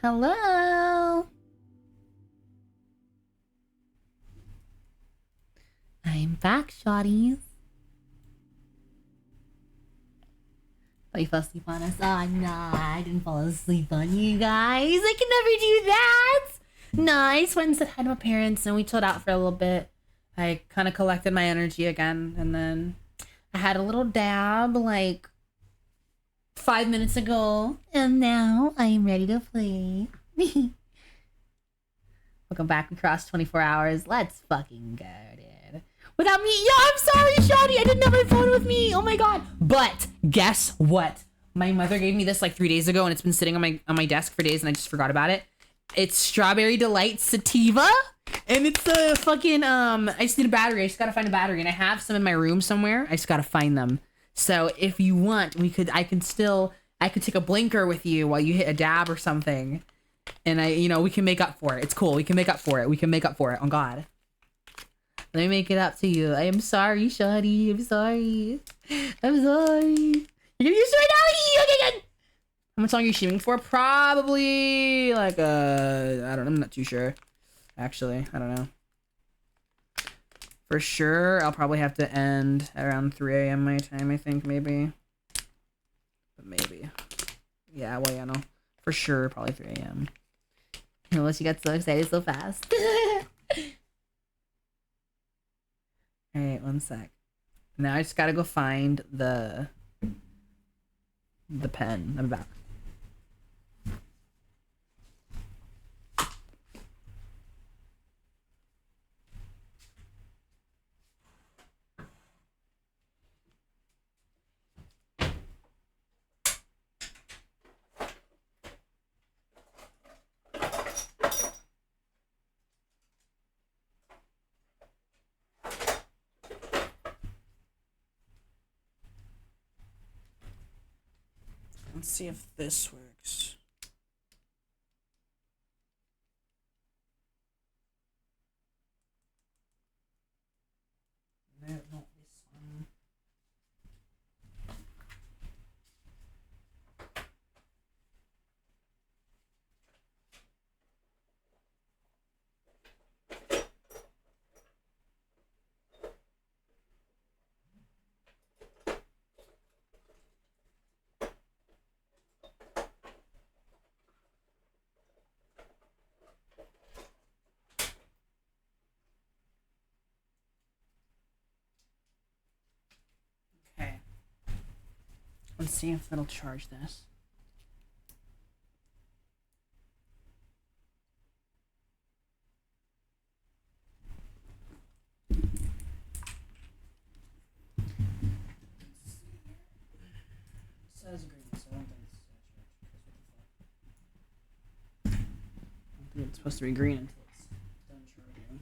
Hello. I'm back, shawties. Oh, you fell asleep on us? Oh, no, I didn't fall asleep on you guys. I can never do that. No, I just went and said hi to my parents and we chilled out for a little bit. I kind of collected my energy again and then I had a little dab like 5 minutes ago and now I am ready to play. Welcome back. We crossed 24 hours. Let's fucking go, dude. Without me. Yeah, I'm sorry, Shawty. I didn't have my phone with me. Oh my god. But guess what? My mother gave me this like 3 days ago, and it's been sitting on my desk for days, and I just forgot about it. It's Strawberry Delight Sativa, and it's a fucking I just need a battery. I just gotta find a battery, and I have some in my room somewhere. I just gotta find them. So if you want, I could take a blinker with you while you hit a dab or something. And we can make up for it. It's cool. We can make up for it. We can make up for it. On God. Let me make it up to you. I am sorry, Shawty. I'm sorry. I'm sorry. You're gonna use it right now. Okay, good. How much longer are you shooting for? Probably like I don't know. I'm not too sure. Actually, I don't know. For sure, I'll probably have to end at around 3 a.m. my time, I think, maybe. But maybe. Yeah, well, yeah, no. For sure, probably 3 a.m. Unless you got so excited so fast. Alright, one sec. Now I just gotta go find the pen. I'm back. Let's see if this works. No, not this one. Okay. Let's see if it'll charge this. It says green, so I don't think it's gonna charge. I don't think it's supposed to be green until it's done charging.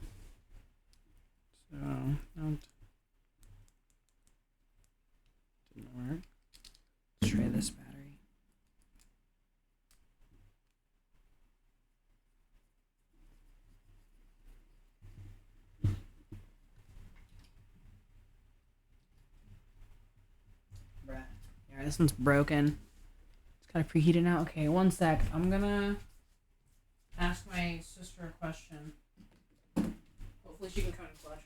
So, no. Didn't work. Let's try this battery. Bruh. Yeah, this one's broken. It's kind of preheated now. Okay, one sec. I'm gonna ask my sister a question. Hopefully she can come in clutch.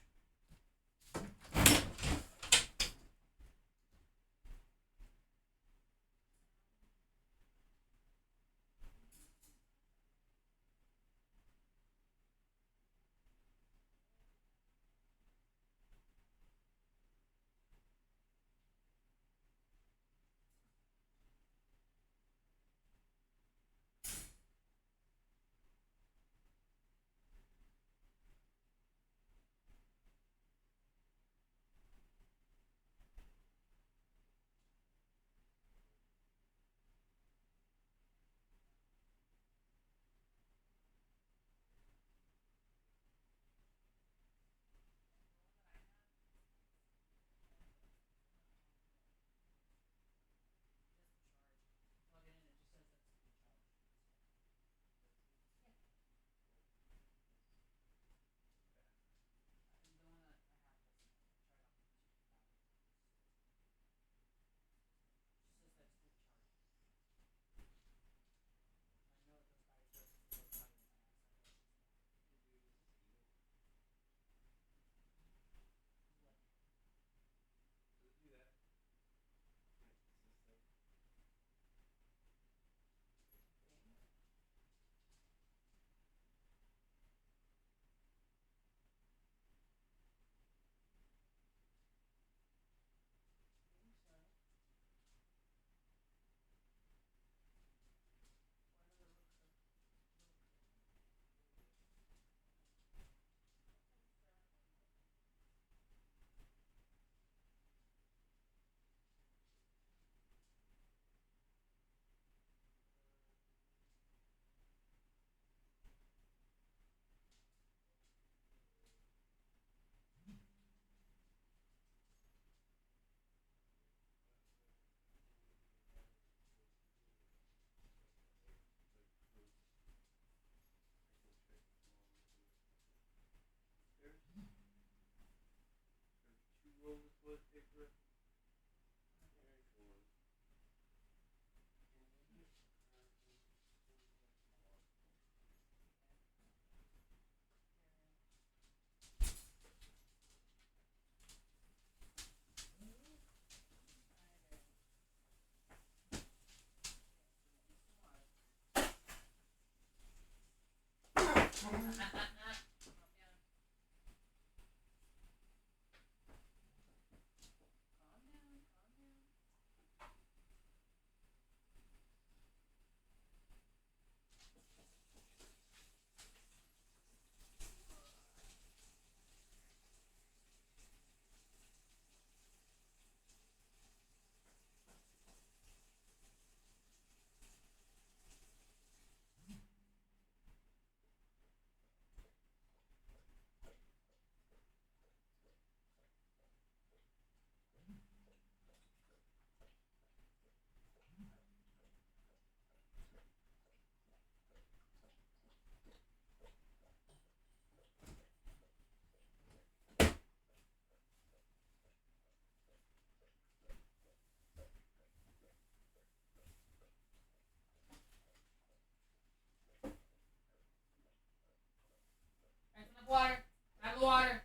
Water. Out of the water.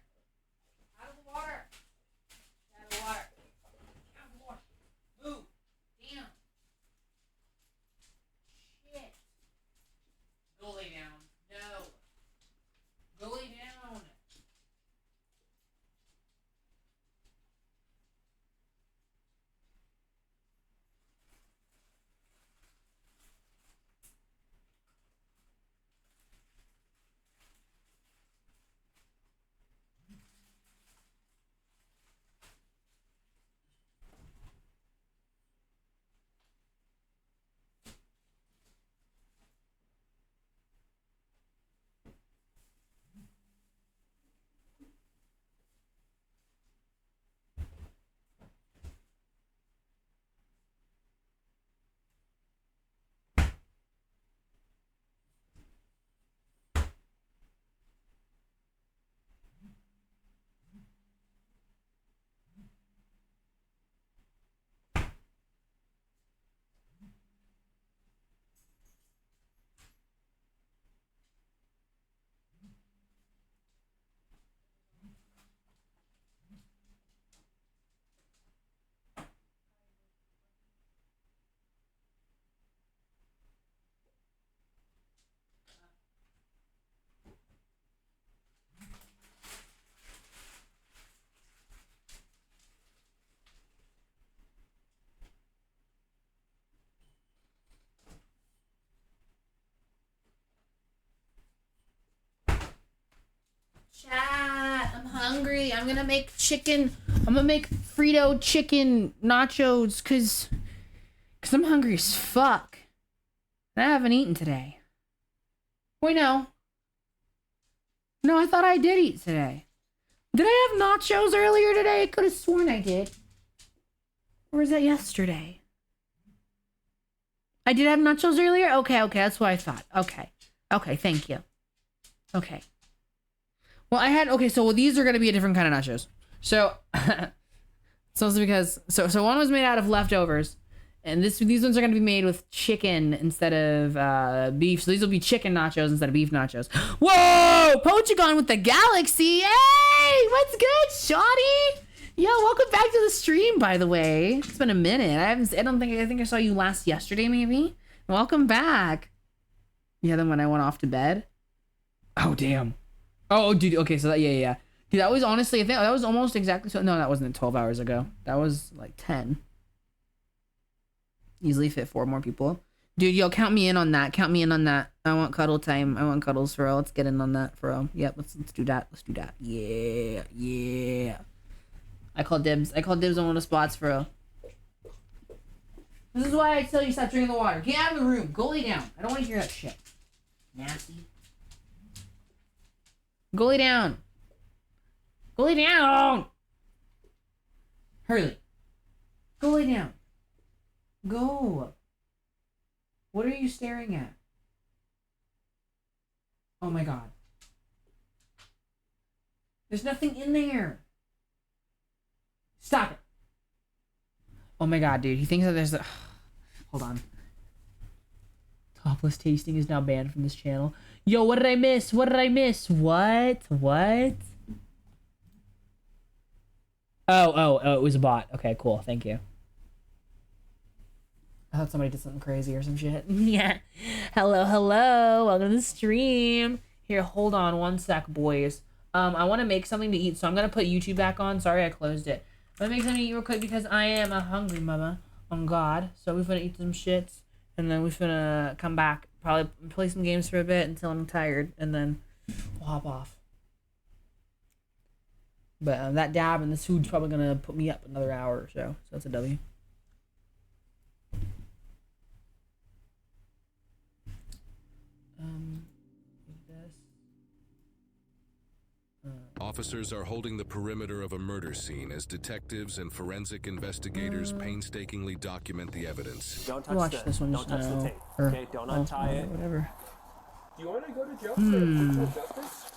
Out of the water. Out of the water. Out of the water. Move. Damn. Shit. Go lay down. No. Go lay down. Chat, I'm hungry. I'm gonna make chicken. I'm gonna make Frito chicken nachos cause I'm hungry as fuck. And I haven't eaten today. Wait, no. No, I thought I did eat today. Did I have nachos earlier today? I could have sworn I did. Or was that yesterday? I did have nachos earlier? Okay, that's what I thought. Okay, thank you. Okay. Well, I had, okay, so these are going to be a different kind of nachos. So, so it's because, so one was made out of leftovers, and these ones are going to be made with chicken instead of beef. So these will be chicken nachos instead of beef nachos. Whoa! Pochagon with the galaxy! Hey! What's good, shawty? Yeah, welcome back to the stream, by the way. It's been a minute. I think I saw you last yesterday, maybe. Welcome back. Yeah, then when I went off to bed. Oh, damn. Oh, dude. Okay, so that, yeah. Dude, that was honestly, I think that was almost exactly so. No, that wasn't 12 hours ago. That was like 10. Easily fit 4 more people. Dude, yo, count me in on that. Count me in on that. I want cuddle time. I want cuddles for real. Let's get in on that for real. Yep, let's do that. Let's do that. Yeah. I call dibs. I call dibs on one of the spots for real. This is why I tell you stop drinking the water. Get out of the room. Go lay down. I don't want to hear that shit. Nasty. Go lay down. Go lay down. Hurley. Go lay down. Go. What are you staring at? Oh my god. There's nothing in there. Stop it. Oh my god, dude. He thinks that there's a... Hold on. Topless tasting is now banned from this channel. Yo, what did I miss? What did I miss? What? What? Oh, it was a bot. Okay, cool. Thank you. I thought somebody did something crazy or some shit. Yeah. Hello. Welcome to the stream. Here, hold on one sec, boys. I want to make something to eat, so I'm going to put YouTube back on. Sorry, I closed it. I'm going to make something to eat real quick because I am a hungry mama. On God. So we're going to eat some shits, and then we're going to come back, probably play some games for a bit until I'm tired, and then we'll hop off. But that dab and this food's probably going to put me up another hour or so. So that's a W. Officers are holding the perimeter of a murder scene as detectives and forensic investigators painstakingly document the evidence. Don't touch Watch this one. Don't touch the tape. Okay, don't untie it. Whatever. Do you want to go to jail for justice?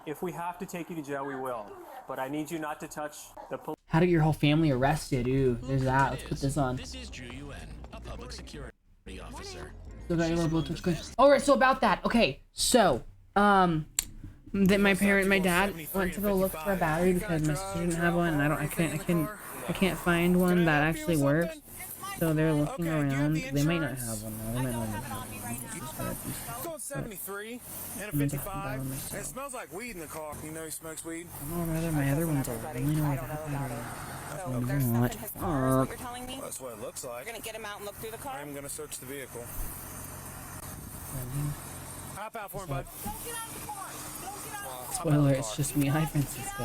If we have to take you to jail, we will. But I need you not to touch the police. How to get your whole family arrested? Ooh, there's that. Let's put this on. This is GOOOOO, a public security officer. Still got your little Bluetooth screen. All right, so about that. Okay, so that my dad went to go look for a battery because my sister didn't have one, and I can't find one that actually works. So they're looking around. They might not have one though. They might not have one. Going 73 and a 55. And it smells like weed in the car. You know he smokes weed. I don't know whether my other ones are. I only know I have a battery. There's stuff in his car, is what you're telling me? That's what it looks like. You're gonna get him out and look through the car? I'm gonna search the vehicle. Hop out for him, bud. Don't get out of the car! Don't get out of the car! Spoiler, it's just me. Hi, Francisco.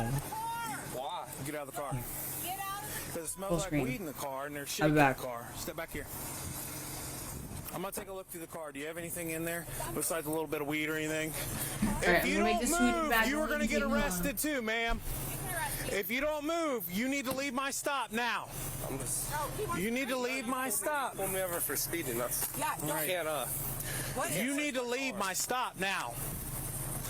Why? Get out of the car. Get out of the Because it smells Full like screen. weed in the car and there's shit in the car. Step back here. I'm gonna take a look through the car. Do you have anything in there besides a little bit of weed or anything? Alright, If you I'm gonna make don't this food move, back you are and gonna get take them arrested too, ma'am. If you don't move, you need to leave my stop now. You need to leave my stop. Pull me over for speeding. That's Yeah, no. I can't. You need to leave my stop now.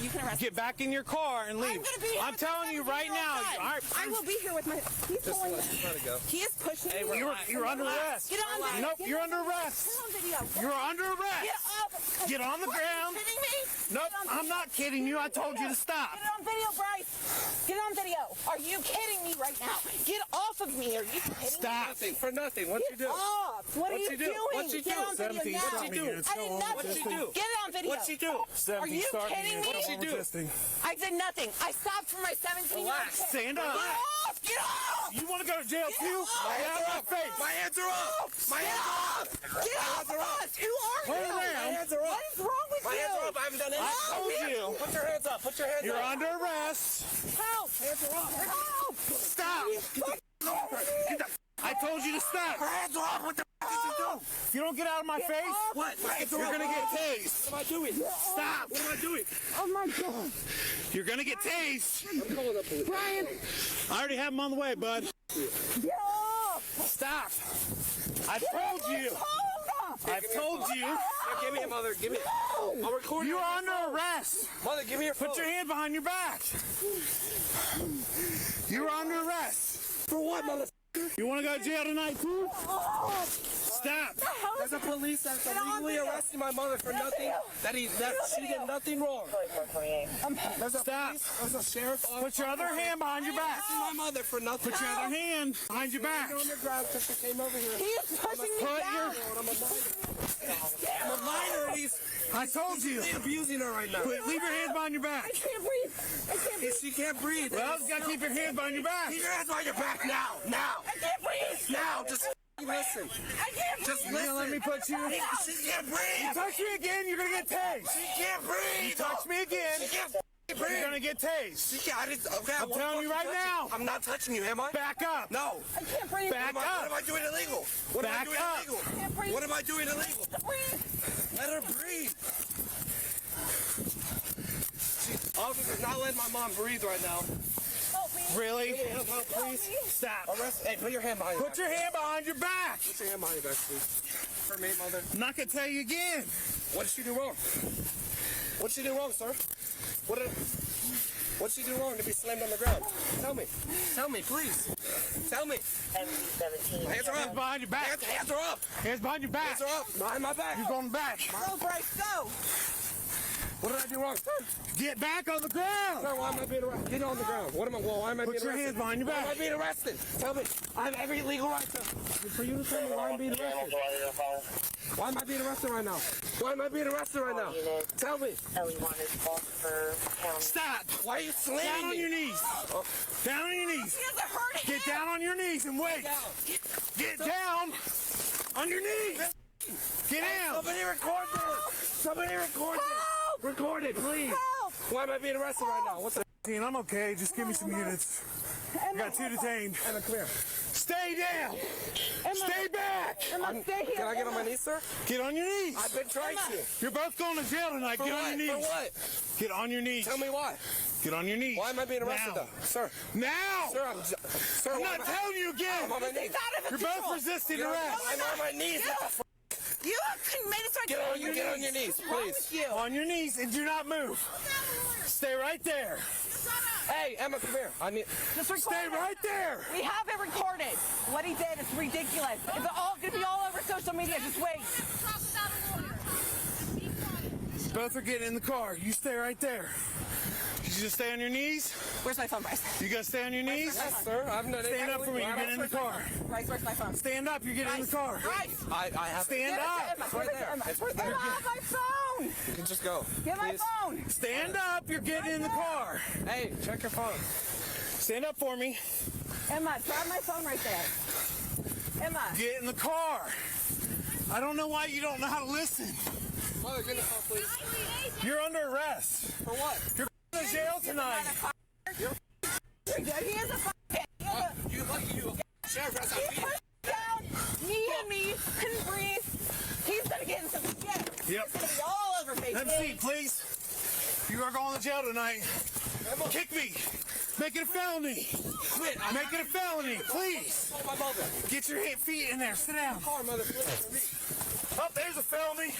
You can arrest Get back in your car and leave. I'm gonna be here I'm with my telling you right 17-year-old now. son. All right, I will be here with my... He's pulling... Let it go. He is pushing me. You're under arrest. Get on video. Nope, Get you're on under video. arrest. Get on video. You're under arrest. Get up. Get on the What, ground. Are you kidding me? Nope, Get on I'm not kidding you. I told you to stop. Get it on video, Bryce. Get it on video. Are you kidding me right now? Get off of me. Are you kidding Stop. Nothing for nothing. What's you me? do? Get off. What are What's you you do? doing? What's you Get do? on video 17 now. stop me, dude. I did nothing. What's you do? Get it on video. What's you do? Are you kidding me? What's you do? I did nothing. I stopped for my 17-year-old Relax. kid. Stand up. Get off! Get off! You want to go to jail Get too? off! Get out of my face. My hands are up. My hands are up. Get off of us! Who are Turn you? around. My hands are up. What is wrong with My you? hands are up. I haven't done anything. I told you. Put your hands up. Put your hands You're up. under arrest. Help! Hands are up. Help! Stop. I told you to stop. Her hands are up. What the f*** did you do? If you don't get out of my face, What? My hands you're are up. going to get tased. What am I doing? Stop. What am I doing? Oh my God! You're going to get tased. I'm calling the police. Brian, I already have them on the way, bud. get off! Stop. I told you. I've told you. Yeah, give me it, mother. Give me it. I'll record You it. are under arrest. Mother, give me your phone. Put your hand behind your back. You are under arrest. For what, mother? You want to go to jail tonight too? Stop. There's a police that's illegally arresting my mother for nothing. She did nothing wrong. There's a Stop. police, there's a sheriff. Put your other hand behind your back. arresting my mother for nothing. Put your other hand behind your back. on the ground because she came over here. He is pushing me Put down. your... I'm a minor and he's I told you. abusing her right now. Leave your hands behind your back. I can't breathe. I can't breathe. She can't breathe. Well, you gotta keep your hands behind your back. Keep your hands behind your back now. Now. I can't breathe. Now. Just listen. I can't Just breathe. listen. Let me put you. She can't breathe. Touch me again, you're gonna get tased. She can't breathe. Touch me again, She can't you're breathe. gonna get tased. She can't. Okay, I'm telling you right now. I'm not touching you, am I? Back up. No. I can't breathe. Back What up. am I doing illegal? What am I Back doing up. illegal? Can't breathe. What am I doing illegal? Breathe. Let her breathe. Officer's not letting my mom breathe right now. Help me. Really? Help, please. Stop. Arrest. Hey, put your hand behind your Put back. your hand behind your back. Put your hand behind your back, please. For me, mother. I'm not gonna tell you again. What did she do wrong? What did she do wrong, sir? What did... What'd she do wrong to be slammed on the ground? Tell me. Tell me, please. Tell me. Hands are up. Behind your back. Hands are up. Hands behind your back. Hands are up. Behind my back. You're going back. Go, Bryce, go. What did I do wrong, sir? Get back on the ground. Sir, why am I being arrested? Get on the ground. Why am I being arrested? Put your hands behind your back. Why am I being arrested? Tell me. I have every legal right to... For you to tell me why I'm being arrested. Why am I being arrested right now? Why am I being arrested right now? Tell me. Stop. Why are you slamming Down on me? your knees. Down on your knees. He doesn't hurt him. Get down on your knees and wait. Get down on your knees. Get down. Somebody record this. Somebody record this. Help! Record it, please. Help! Why am I being arrested right now? What's the... I'm okay. Just give me some units. I got 2 detained. Emma, come here. Stay down. Stay back. Emma, stay here. Can I get on my knees, sir? Get on your knees. I've been trying to. You're both going to jail tonight. For Get what? on your knees. For what? Get on your knees. Tell me why. Get on your knees. Why am I being arrested, Now. though? Sir. Now. Sir, I'm why not am I... telling you again. I'm on my knees. He's out of You're control. both resisting Get on- arrest. I'm on my knees. What the f... You made it start Get on your knees, What's wrong please. with you? On your knees and do not move. Stay right there. Hey, Emma, come here. I need... Just record Stay it. right there. We have it recorded. What he did is ridiculous. It's all gonna be all over social media. Just wait. Both are getting in the car. You stay right there. You just stay on your knees. Where's my phone, Bryce? You gotta stay on your knees. Yes, sir. I've done it. Stand up for me. You're getting in the car. Bryce, where's my phone? Stand up. You're getting in the car. Bryce! I have... Stand up. It's right there. It's right there. Emma, my phone! You can just go. Get my Please. phone! Stand up. You're getting in the car. Hey, check your phone. Stand up for me. Emma, grab my phone right there. Emma. Get in the car. I don't know why you don't know how to listen. Mother, get in the car, please. You're under arrest. For what? You're going to jail tonight. He is a fucking... You Sheriff, that's He pushed down me and me, couldn't breathe. He's gonna get in some shit. Yep. It's gonna be all over Have a Facebook. seat, please. You are going to jail tonight. Kick me. Make it a felony. Quit. Make it a felony, please. My mother. Get your feet in there. Sit down. Car, mother, please. Oh, there's a felony.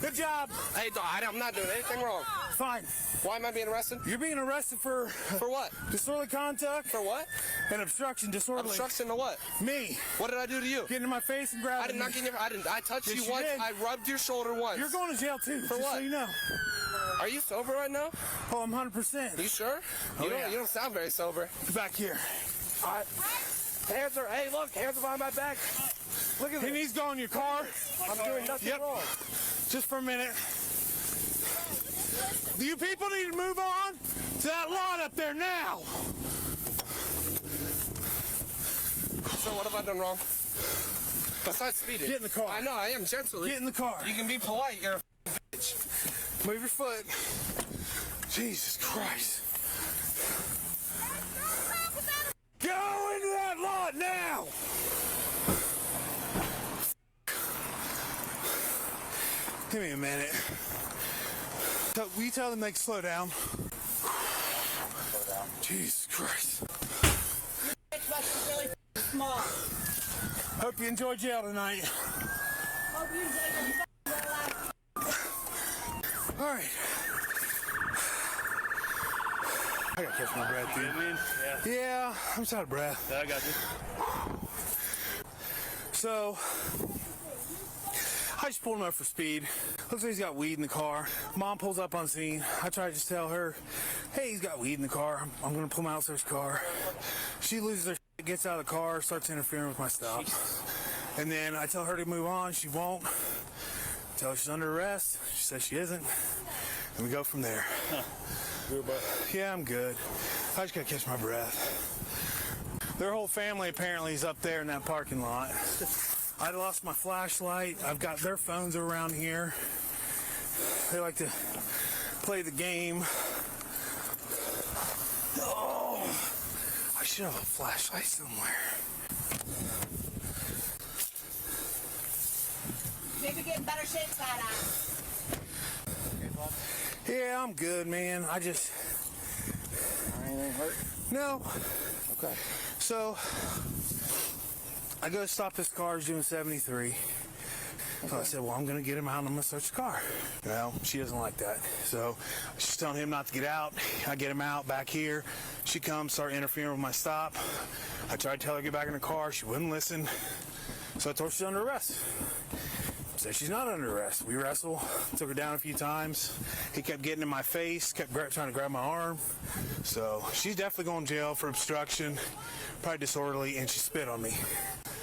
Good job. Hey, I'm not doing anything wrong. Fine. Why am I being arrested? You're being arrested for For what? disorderly conduct For what? and obstruction. Disorderly. Obstruction to what? Me. What did I do to you? Getting in my face and grabbing I did not get in your... I touched Yes, you you once. did. I rubbed your shoulder once. You're going to jail too. For just what? So you know. Are you sober right now? Oh, I'm 100%. You sure? Oh, yeah. You don't sound very sober. Back here. Hands are... Hey, look. Hands are behind my back. Look at He me. needs to go in your car. I'm doing nothing Yep. wrong. Just for a minute. Do you people need to move on to that lot up there now? So what have I done wrong? Besides speeding. Get in the car. I know. I am gently. Get in the car. You can be polite. You're a bitch. Move your foot. Jesus Christ. Go into that lot now! Give me a minute. Will you tell them they can slow down? Jesus Christ. It must be really small. Hope you enjoy jail tonight. Hope you enjoy your life. All right. I gotta catch my breath, dude. Yeah, I'm just out of breath. I got you. So, I just pulled him up for speed. Looks like he's got weed in the car. Mom pulls up on scene. I try to just tell her, hey, he's got weed in the car. I'm gonna pull him out of his car. She loses her shit, gets out of the car, starts interfering with my stuff. And then I tell her to move on. She won't. Tell her she's under arrest. She says she isn't. And we go from there. Yeah, I'm good. I just gotta catch my breath. Their whole family apparently is up there in that parking lot. I lost my flashlight. I've got their phones around here. They like to play the game. Oh, I should have a flashlight somewhere. Maybe get in better shape, badass. Yeah, I'm good, man. I just... Anything hurt? No. Okay. So, I go to stop this car. It's doing 73. So I said, well, I'm going to get him out and I'm going to search the car. Well, she doesn't like that. So she's telling him not to get out. I get him out back here. She comes, start interfering with my stop. I tried to tell her to get back in the car. She wouldn't listen. So I told her she's under arrest. Said she's not under arrest. We wrestle, took her down a few times. He kept getting in my face, kept trying to grab my arm. So she's definitely going to jail for obstruction, probably disorderly, and she spit on me.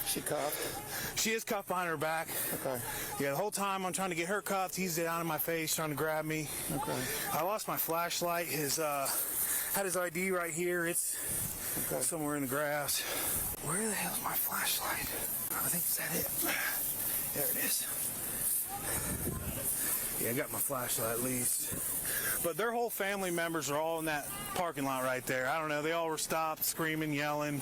She cuffed? She is cuffed behind her back. Okay. Yeah, the whole time I'm trying to get her cuffed, he's down in my face trying to grab me. Okay. I lost my flashlight. Had his ID right here. It's somewhere in the grass. Where the hell's my flashlight? I think, is that it? There it is. Yeah, I got my flashlight at least. But their whole family members are all in that parking lot right there. I don't know. They all were stopped, screaming, yelling.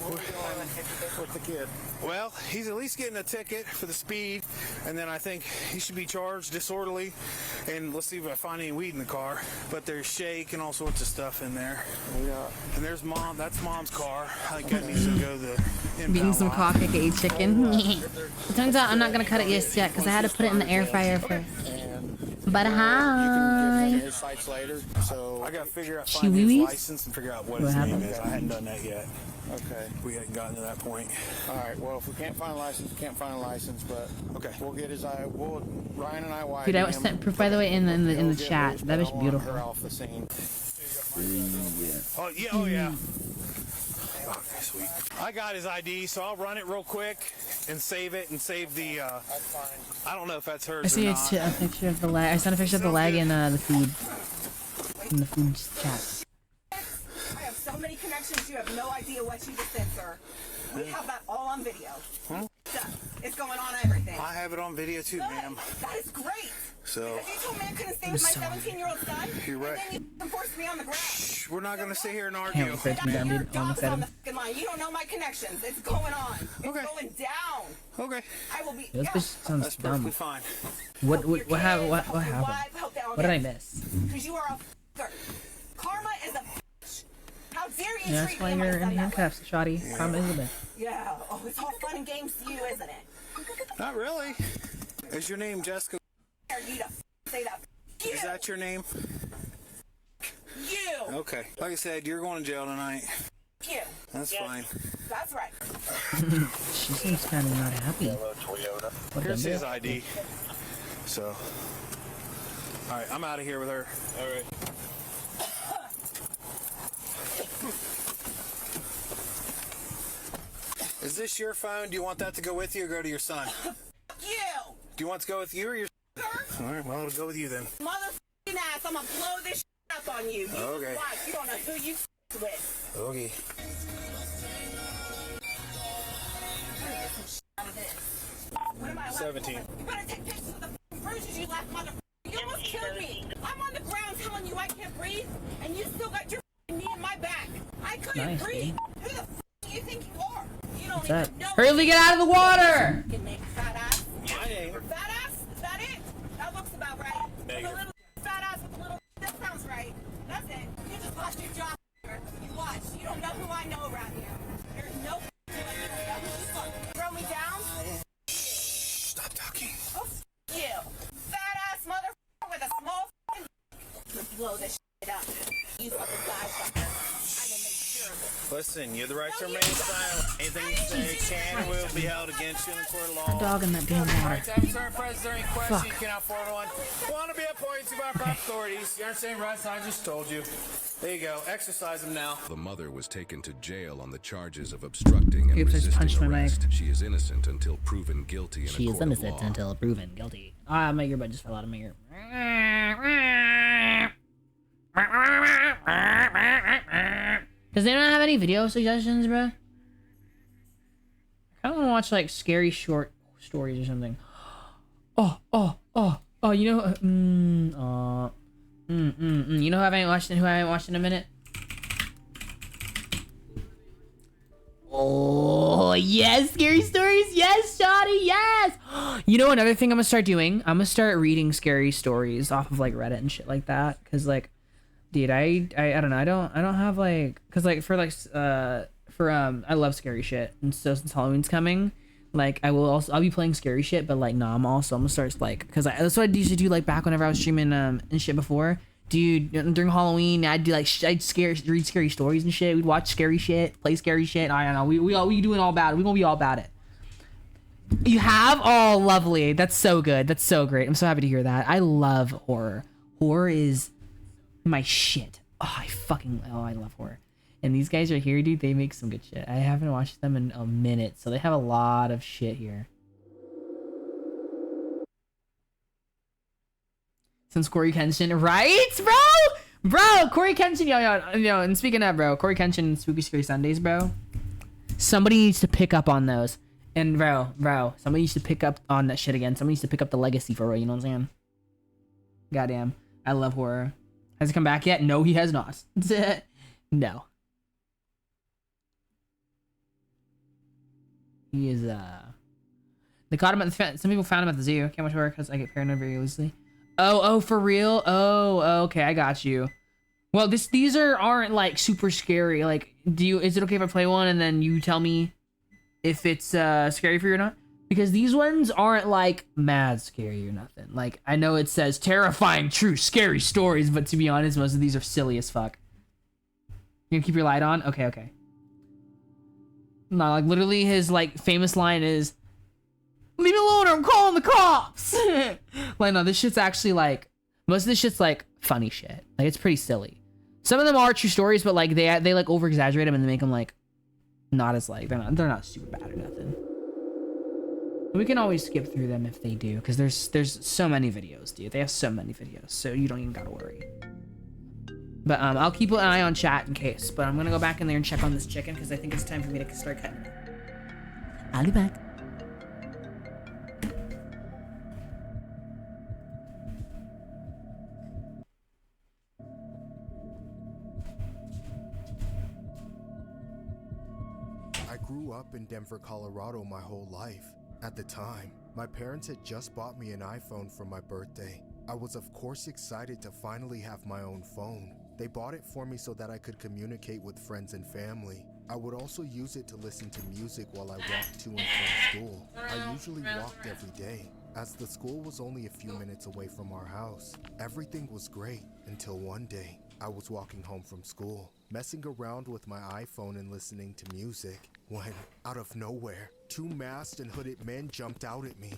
With the kid? Well, he's at least getting a ticket for the speed, and then I think he should be charged disorderly. And let's see if I find any weed in the car. But there's shake and all sorts of stuff in there. Yeah. And there's mom. That's mom's car. I think that needs to go to the impound Beating some lot. cock, aka chicken. It turns out I'm not gonna cut it just yet because I had to put it in the air fryer first. But hi. You can get his sites later, so... I gotta figure out find his Chewies? license and figure out what his name is. I hadn't done that yet. Okay. We hadn't gotten to that point. All right, well, if we can't find a license, we can't find a license, but... Okay. We'll get his eye... Ryan and I will Dude, I ID was him. sent proof, by the way, in the He'll get chat. loose, That but is I want beautiful. her off the scene. Oh yeah, oh yeah. Okay, sweet. I got his ID, so I'll run it real quick and save it and save the. That's fine. I don't know if that's I hers or see not. a picture of the leg. I sent a picture of the leg in the feed. In the food chat. I have so many connections, you have no idea what you just said, sir. We have that all on video. It's going on everything. I have it on video too, ma'am. That is great. So Because you told me I couldn't stay with my 17-year-old son. You're right. And then you forced me on the ground. we're not gonna sit here and Can't argue. refer to me down, Your dude. I'm dog's excited. on the fucking line. You don't know my connections. It's going on. It's Okay. going down. Okay, I will be. This bitch sounds that's dumb. perfectly fine. What Your happened? kids, What your happened? wife, hope they all What did I get- miss? Because you are a fucker. Karma is a bitch. How dare you Yeah, that's treat why me and my you're son in that way? handcuffs, shoddy. Karma is a bitch. Yeah. Oh, it's all fun and games to you, isn't it? Not really. Is your name Jessica? Dare you to say that. You. Is that your name? You. Okay. Like I said, you're going to jail tonight. You. That's fine. That's right. She seems kind of not happy. What Here's the his ID. So, all right, I'm out of here with her. All right. Is this your phone? Do you want that to go with you or go to your son? You. Do you want it to go with you or your son? All right, well, it'll go with you then. Motherfucking ass. I'm gonna blow this shit up on you. You Okay. watch. You don't know who you with. Okay. What am I allowed 17. to do? You better take pictures of the bruises you left, motherfucker. You almost killed me. I'm on the ground telling you I can't breathe, and you still got your knee in my back. I couldn't Nice, breathe. dude. Who the do you think you are? You don't What's even that? know. Hurry, get out of the water! Fucking name, fat ass. My name. Fat ass? Is that it? That looks about right. With a little fat ass with a little. That sounds right. That's it. You just lost your job. You watch. You don't know who I know around here. There's no. You don't know who you are. Throw me down. Stop talking. Oh, you. Fat ass motherfucker with a small to blow this shit up. You fucking die fucker. I will make sure of it. Listen, you have the right to remain silent. Anything you say can and will be held against you in the court of law. Dog in that damn water. Time certain president any question you cannot forward one. Want to be appointed to by proper authorities. You understand, Russ? I just told you. There you go. Exercise them now. The mother was taken to jail on the charges of obstructing and Oops, I just punched resisting my mic. arrest. She is innocent until proven guilty in She a is court of innocent law. until proven guilty. Ah, my earbud just fell out of my ear. Does anyone have any video suggestions, bro? I kind of want to watch like scary short stories or something. Oh, you know, you know who I haven't watched in a minute? Oh, yes, scary stories. Yes, Shoddy, yes. You know, another thing I'm gonna start doing, I'm gonna start reading scary stories off of like Reddit and shit like that. Cause like, dude, I don't know. I don't have like, cause like I love scary shit. And so since Halloween's coming, Like I'll be playing scary shit, but like no, I'm gonna start like, cause that's what I used to do like back whenever I was streaming and shit before. Dude, during Halloween, I'd do like read scary stories and shit. We'd watch scary shit, play scary shit. I don't know. We doing all about it. We gonna be all about it. You have? Oh, lovely. That's so good. That's so great. I'm so happy to hear that. I love horror. Horror is my shit. Oh, I love horror. And these guys right here, dude, they make some good shit. I haven't watched them in a minute, so they have a lot of shit here. Since Corey Kenshin, right, bro, Corey Kenshin, yo, and speaking of, bro, Corey Kenshin and Spooky Scary Sundays, bro, somebody needs to pick up on those, and bro, somebody needs to pick up on that shit again. Somebody needs to pick up the legacy for real, you know what I'm saying? Goddamn, I love horror. Has he come back yet? No, he has not. No. He is, they caught him at the, some people found him at the zoo. Can't watch horror because I get paranoid very easily. Oh, for real? Oh, okay, I got you. Well, these aren't like super scary. Like, is it okay if I play one and then you tell me if it's scary for you or not? Because these ones aren't like mad scary or nothing. Like, I know it says terrifying, true, scary stories, but to be honest, most of these are silly as fuck. You gonna keep your light on? Okay. No, like literally his like famous line is, "Leave me alone or I'm calling the cops." Like, no, this shit's actually like, most of this shit's like funny shit. Like, it's pretty silly. Some of them are true stories, but like they like over exaggerate them and they make them like not as like, they're not super bad or nothing. We can always skip through them if they do, because there's so many videos, dude. They have so many videos, so you don't even gotta worry. But I'll keep an eye on chat in case. But I'm gonna go back in there and check on this chicken because I think it's time for me to start cutting it. I'll be back. I grew up in Denver, Colorado my whole life. At the time, my parents had just bought me an iPhone for my birthday. I was of course excited to finally have my own phone. They bought it for me so that I could communicate with friends and family. I would also use it to listen to music while I walked to and from school. I usually walked every day, as the school was only a few minutes away from our house. Everything was great until one day. I was walking home from school, messing around with my iPhone and listening to music, when, out of nowhere, two masked and hooded men jumped out at me.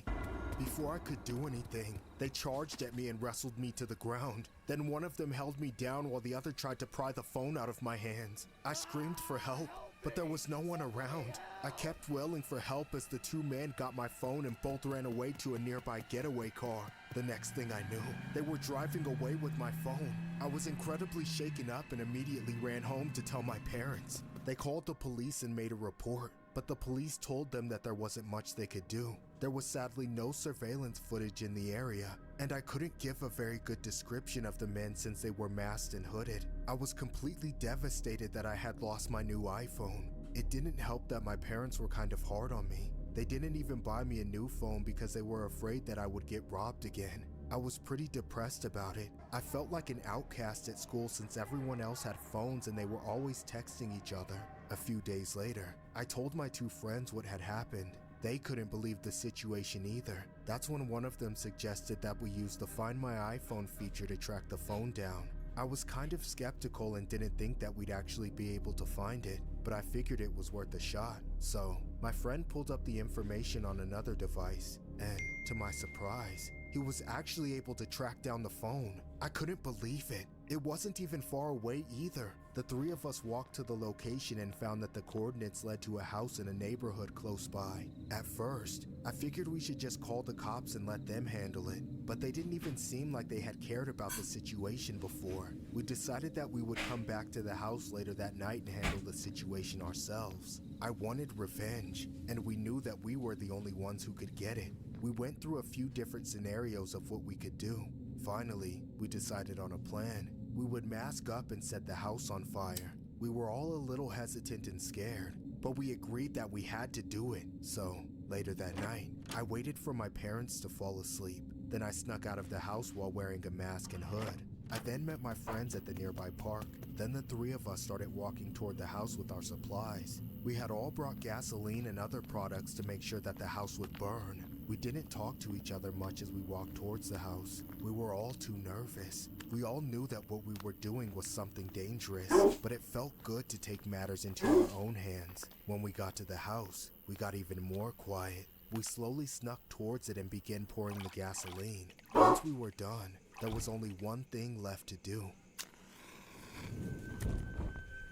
Before I could do anything, they charged at me and wrestled me to the ground. Then one of them held me down while the other tried to pry the phone out of my hands. I screamed for help, but there was no one around. I kept wailing for help as the two men got my phone and both ran away to a nearby getaway car. The next thing I knew, they were driving away with my phone. I was incredibly shaken up and immediately ran home to tell my parents. They called the police and made a report, but the police told them that there wasn't much they could do. There was sadly no surveillance footage in the area, and I couldn't give a very good description of the men since they were masked and hooded. I was completely devastated that I had lost my new iPhone. It didn't help that my parents were kind of hard on me. They didn't even buy me a new phone because they were afraid that I would get robbed again. I was pretty depressed about it. I felt like an outcast at school since everyone else had phones and they were always texting each other. A few days later, I told my two friends what had happened. They couldn't believe the situation either. That's when one of them suggested that we use the Find My iPhone feature to track the phone down. I was kind of skeptical and didn't think that we'd actually be able to find it, but I figured it was worth a shot. So, my friend pulled up the information on another device, and to my surprise, he was actually able to track down the phone. I couldn't believe it. It wasn't even far away either. The three of us walked to the location and found that the coordinates led to a house in a neighborhood close by. At first, I figured we should just call the cops and let them handle it, but they didn't even seem like they had cared about the situation before. We decided that we would come back to the house later that night and handle the situation ourselves. I wanted revenge, and we knew that we were the only ones who could get it. We went through a few different scenarios of what we could do. Finally, we decided on a plan. We would mask up and set the house on fire. We were all a little hesitant and scared, but we agreed that we had to do it. So, later that night, I waited for my parents to fall asleep. Then I snuck out of the house while wearing a mask and hood. I then met my friends at the nearby park. Then the three of us started walking toward the house with our supplies. We had all brought gasoline and other products to make sure that the house would burn. We didn't talk to each other much as we walked towards the house. We were all too nervous. We all knew that what we were doing was something dangerous, but it felt good to take matters into our own hands. When we got to the house, we got even more quiet. We slowly snuck towards it and began pouring the gasoline. Once we were done, there was only one thing left to do.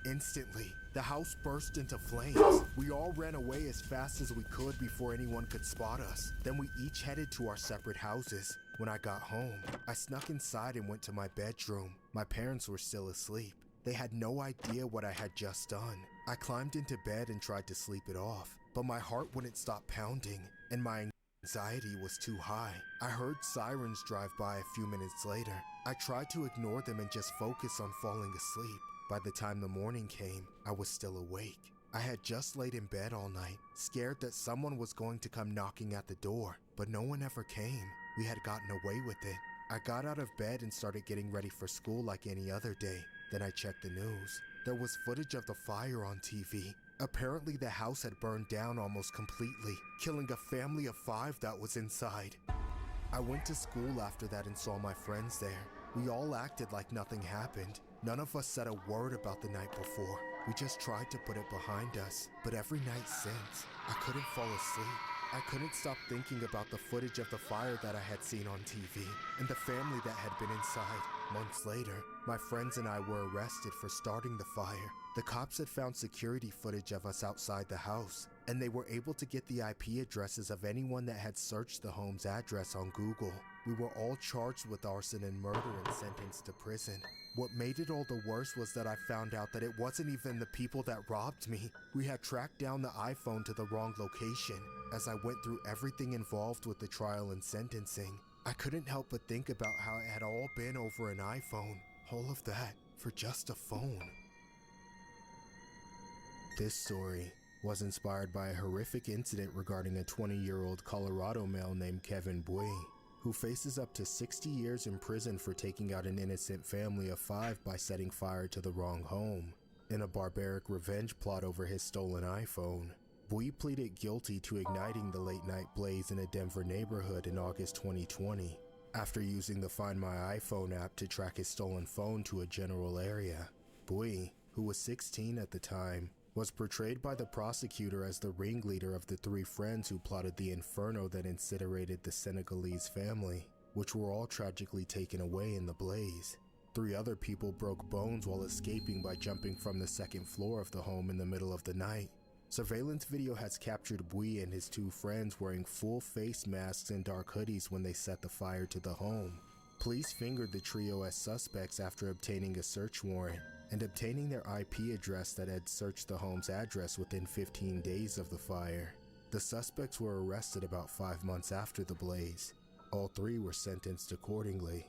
Instantly, the house burst into flames. We all ran away as fast as we could before anyone could spot us. Then we each headed to our separate houses. When I got home, I snuck inside and went to my bedroom. My parents were still asleep. They had no idea what I had just done. I climbed into bed and tried to sleep it off, but my heart wouldn't stop pounding, and my anxiety was too high. I heard sirens drive by a few minutes later. I tried to ignore them and just focus on falling asleep. By the time the morning came, I was still awake. I had just laid in bed all night, scared that someone was going to come knocking at the door, but no one ever came. We had gotten away with it. I got out of bed and started getting ready for school like any other day. Then I checked the news. There was footage of the fire on TV. Apparently the house had burned down almost completely, killing a family of 5 that was inside. I went to school after that and saw my friends there. We all acted like nothing happened. None of us said a word about the night before. We just tried to put it behind us. But every night since, I couldn't fall asleep. I couldn't stop thinking about the footage of the fire that I had seen on TV and the family that had been inside. Months later, my friends and I were arrested for starting the fire. The cops had found security footage of us outside the house, and they were able to get the IP addresses of anyone that had searched the home's address on Google. We were all charged with arson and murder and sentenced to prison. What made it all the worse was that I found out that it wasn't even the people that robbed me. We had tracked down the iPhone to the wrong location. As I went through everything involved with the trial and sentencing, I couldn't help but think about how it had all been over an iPhone. All of that for just a phone. This story was inspired by a horrific incident regarding a 20-year-old Colorado male named Kevin Bui, who faces up to 60 years in prison for taking out an innocent family of 5 by setting fire to the wrong home. In a barbaric revenge plot over his stolen iPhone, Bui pleaded guilty to igniting the late-night blaze in a Denver neighborhood in August 2020, after using the Find My iPhone app to track his stolen phone to a general area. Bui, who was 16 at the time, was portrayed by the prosecutor as the ringleader of the 3 friends who plotted the inferno that incinerated the Senegalese family, which were all tragically taken away in the blaze. 3 other people broke bones while escaping by jumping from the 2nd floor of the home in the middle of the night. Surveillance video has captured Bui and his 2 friends wearing full face masks and dark hoodies when they set the fire to the home. Police fingered the trio as suspects after obtaining a search warrant and obtaining their IP address that had searched the home's address within 15 days of the fire. The suspects were arrested about 5 months after the blaze. All 3 were sentenced accordingly.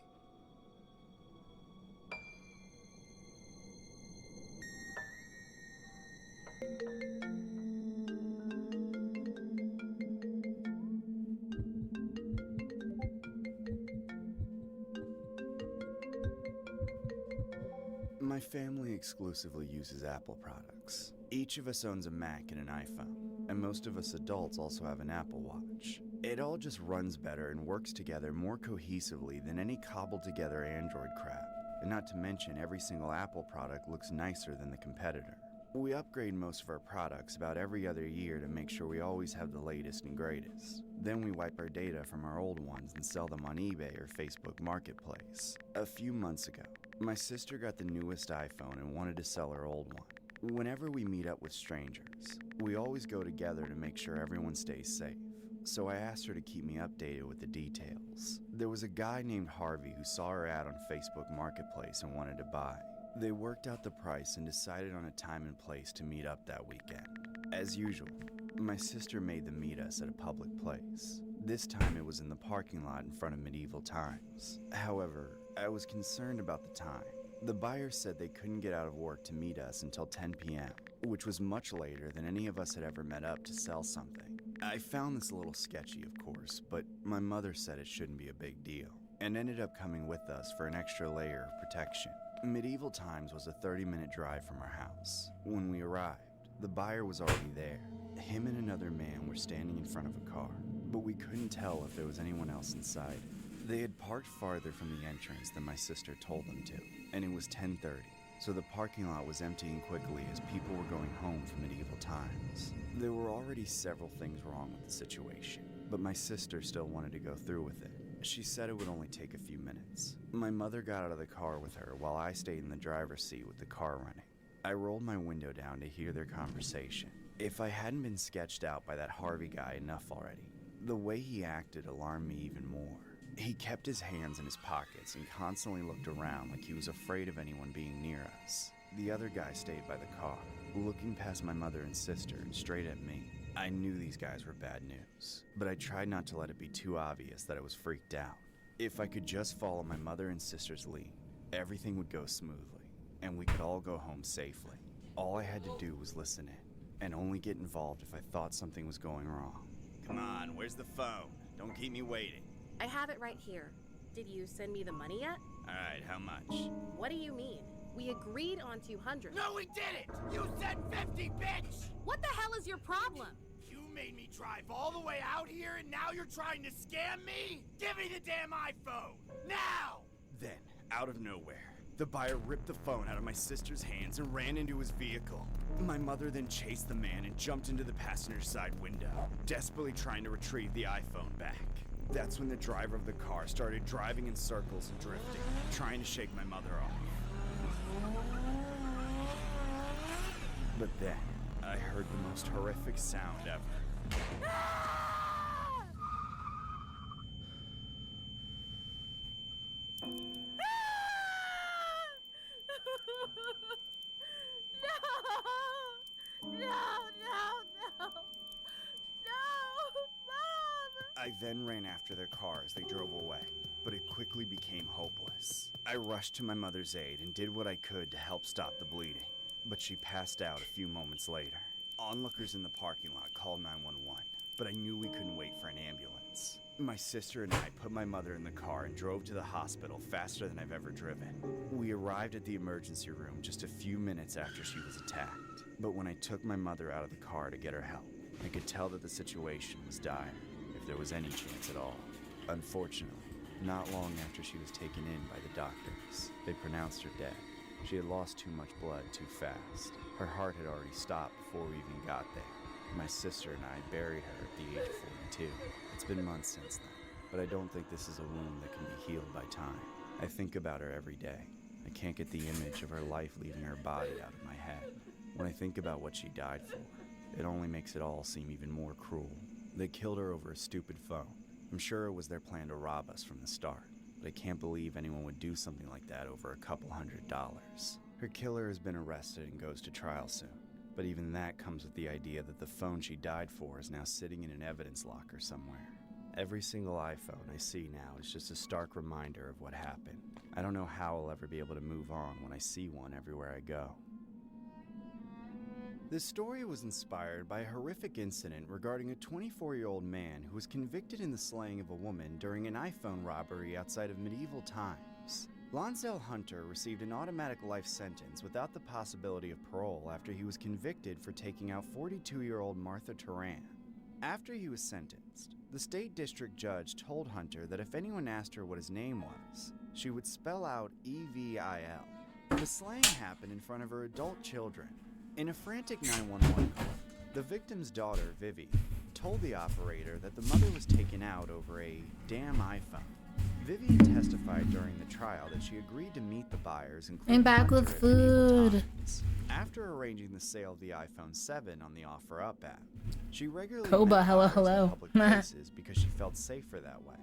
My family exclusively uses Apple products. Each of us owns a Mac and an iPhone, and most of us adults also have an Apple Watch. It all just runs better and works together more cohesively than any cobbled-together Android crap. And not to mention, every single Apple product looks nicer than the competitor. We upgrade most of our products about every other year to make sure we always have the latest and greatest. Then we wipe our data from our old ones and sell them on eBay or Facebook Marketplace. A few months ago, my sister got the newest iPhone and wanted to sell her old one. Whenever we meet up with strangers, we always go together to make sure everyone stays safe. So I asked her to keep me updated with the details. There was a guy named Harvey who saw her ad on Facebook Marketplace and wanted to buy. They worked out the price and decided on a time and place to meet up that weekend. As usual, my sister made them meet us at a public place. This time it was in the parking lot in front of Medieval Times. However, I was concerned about the time. The buyer said they couldn't get out of work to meet us until 10 p.m., which was much later than any of us had ever met up to sell something. I found this a little sketchy, of course, but my mother said it shouldn't be a big deal, and ended up coming with us for an extra layer of protection. Medieval Times was a 30-minute drive from our house. When we arrived, The buyer was already there. Him and another man were standing in front of a car, but we couldn't tell if there was anyone else inside. They had parked farther from the entrance than my sister told them to, and it was 10:30, so the parking lot was emptying quickly as people were going home from medieval times. There were already several things wrong with the situation, but my sister still wanted to go through with it. She said it would only take a few minutes. My mother got out of the car with her while I stayed in the driver's seat with the car running. I rolled my window down to hear their conversation. If I hadn't been sketched out by that Harvey guy enough already, the way he acted alarmed me even more. He kept his hands in his pockets and constantly looked around like he was afraid of anyone being near us. The other guy stayed by the car, looking past my mother and sister and straight at me. I knew these guys were bad news, but I tried not to let it be too obvious that I was freaked out. If I could just follow my mother and sister's lead, everything would go smoothly, and we could all go home safely. All I had to do was listen in, and only get involved if I thought something was going wrong. Come on, where's the phone? Don't keep me waiting. I have it right here. Did you send me the money yet? Alright, how much? What do you mean? We agreed on 200. No, we didn't! You said 50, bitch! What the hell is your problem? You made me drive all the way out here and now you're trying to scam me? Give me the damn iPhone! Now! Then, out of nowhere, the buyer ripped the phone out of my sister's hands and ran into his vehicle. My mother then chased the man and jumped into the passenger side window, desperately trying to retrieve the iPhone back. That's when the driver of the car started driving in circles and drifting, trying to shake my mother off. But then, I heard the most horrific sound ever. I then ran after their car as they drove away, but it quickly became hopeless. I rushed to my mother's aid and did what I could to help stop the bleeding, but she passed out a few moments later. Onlookers in the parking lot called 911, but I knew we couldn't wait for an ambulance. My sister and I put my mother in the car and drove to the hospital faster than I've ever driven. We arrived at the emergency room just a few minutes after she was attacked, but when I took my mother out of the car to get her help, I could tell that the situation was dire, if there was any chance at all. Unfortunately, not long after she was taken in by the doctors, they pronounced her dead. She had lost too much blood too fast. Her heart had already stopped before we even got there. My sister and I buried her at the age of 42. It's been months since then, but I don't think this is a wound that can be healed by time. I think about her every day. I can't get the image of her life leaving her body out of my head. When I think about what she died for, it only makes it all seem even more cruel. They killed her over a stupid phone. I'm sure it was their plan to rob us from the start, but I can't believe anyone would do something like that over a couple $100s. Her killer has been arrested and goes to trial soon, but even that comes with the idea that the phone she died for is now sitting in an evidence locker somewhere. Every single iPhone I see now is just a stark reminder of what happened. I don't know how I'll ever be able to move on when I see one everywhere I go. This story was inspired by a horrific incident regarding a 24-year-old man who was convicted in the slaying of a woman during an iPhone robbery outside of medieval times. Lonsdale Hunter received an automatic life sentence without the possibility of parole after he was convicted for taking out 42-year-old Martha Turan. After he was sentenced, the state district judge told Hunter that if anyone asked her what his name was, she would spell out EVIL. The slaying happened in front of her adult children. In a frantic 911 call, the victim's daughter, Vivi, told the operator that the mother was taken out over a damn iPhone. Vivian testified during the trial that she agreed to meet the buyers, including I'm back Hunter, with at medieval food. times. After arranging the sale of the iPhone 7 on the OfferUp app, she regularly Koba, met hello, buyers in hello. public places because she felt safer that way.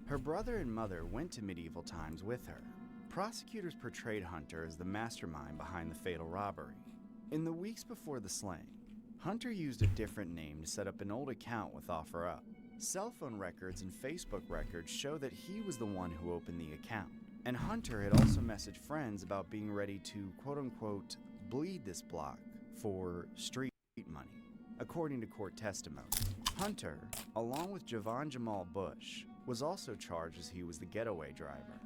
Her brother and mother went to medieval times with her. Prosecutors portrayed Hunter as the mastermind behind the fatal robbery. In the weeks before the slaying, Hunter used a different name to set up an old account with OfferUp. Cell phone records and Facebook records show that he was the one who opened the account. And Hunter had also messaged friends about being ready to quote-unquote bleed this block for street money. According to court testimony, Hunter, along with Javon Jamal Bush, was also charged as he was the getaway driver.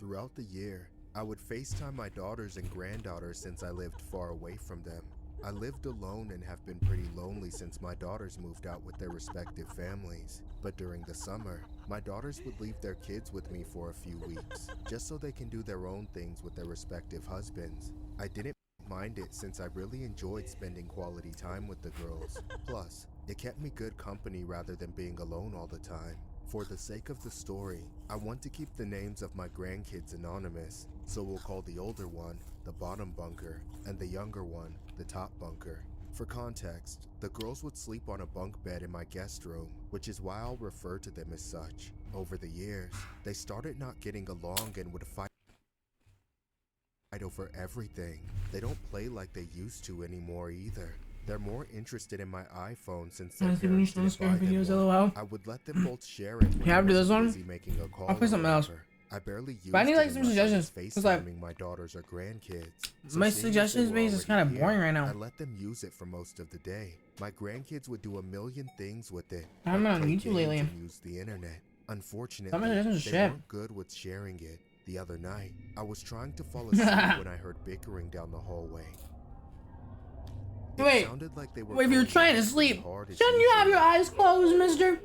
Throughout the year, I would FaceTime my daughters and granddaughters since I lived far away from them. I lived alone and have been pretty lonely since my daughters moved out with their respective families. But during the summer, my daughters would leave their kids with me for a few weeks, just so they can do their own things with their respective husbands. I didn't mind it since I really enjoyed spending quality time with the girls. Plus, it kept me good company rather than being alone all the time. For the sake of the story, I want to keep the names of my grandkids anonymous, so we'll call the older one the bottom bunker and the younger one the top bunker. For context, the girls would sleep on a bunk bed in my guest room, which is why I'll refer to them as such. Over the years, they started not getting along and would fight over everything. They don't play like they used to anymore either. They're more interested in my iPhone since their parents didn't buy them one. I would let them both share it when I was busy making a call. I'll play something else. I barely used But I need like it some unless I was suggestions. Cause like FaceTiming my daughters or grandkids. my seeing as suggestions they were base is kind of already boring here, right now. I let them use it for most of the day. My grandkids would do a million things with it. I haven't been on play YouTube lately. games and use the internet. Unfortunately, Some of this is they shit. weren't good with sharing it. The other night, I was trying to fall asleep when I heard bickering down the hallway. It Wait, sounded like they were wait, if you're going trying to at it sleep, hard as shouldn't you have usual. your eyes closed, mister?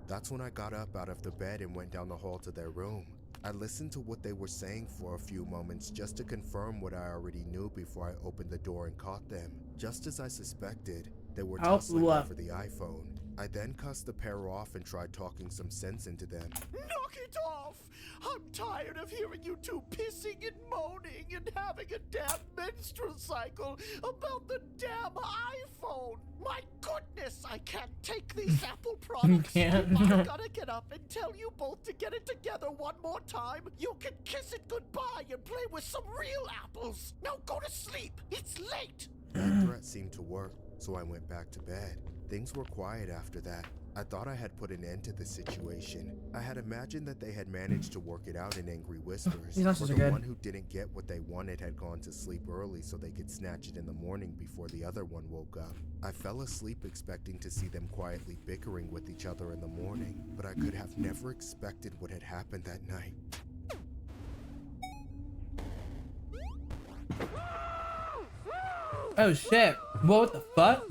That's when I got up out of the bed and went down the hall to their room. I listened to what they were saying for a few moments just to confirm what I already knew before I opened the door and caught them. Just as I suspected, they were tussling over the iPhone. I then cussed the pair off and tried talking some sense into them. Knock it off! I'm tired of hearing you two pissing and moaning and having a damn menstrual cycle about the damn iPhone. My goodness, I can't take these Apple products. can't. I gotta get up and tell you both to get it together one more time. You can kiss it goodbye and play with some real apples. Now go to sleep. It's late. That threat seemed to work, so I went back to bed. Things were quiet after that. I thought I had put an end to the situation. I had imagined that they had managed to work it out in angry whispers. These For answers the are good. one who didn't get what they wanted had gone to sleep early so they could snatch it in the morning before the other one woke up. I fell asleep expecting to see them quietly bickering with each other in the morning, but I could have never expected what had happened that night. Oh shit! What the fuck?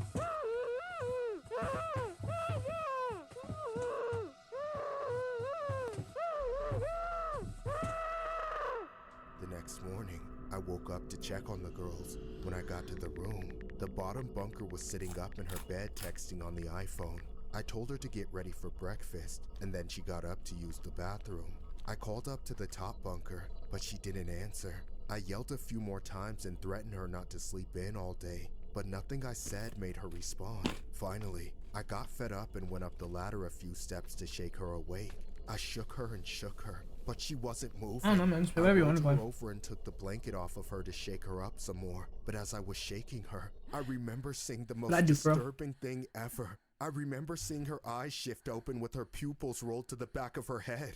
The next morning, I woke up to check on the girls. When I got to the room, the bottom bunker was sitting up in her bed texting on the iPhone. I told her to get ready for breakfast, and then she got up to use the bathroom. I called up to the top bunker, but she didn't answer. I yelled a few more times and threatened her not to sleep in all day, but nothing I said made her respond. Finally, I got fed up and went up the ladder a few steps to shake her awake. I shook her and shook her, but she wasn't moving. I don't know, man. Just play whatever you want to rolled play. her over and took the blanket off of her to shake her up some more. But as I was shaking her, I remember seeing the most Glad you, bro. disturbing thing ever. I remember seeing her eyes shift open with her pupils rolled to the back of her head.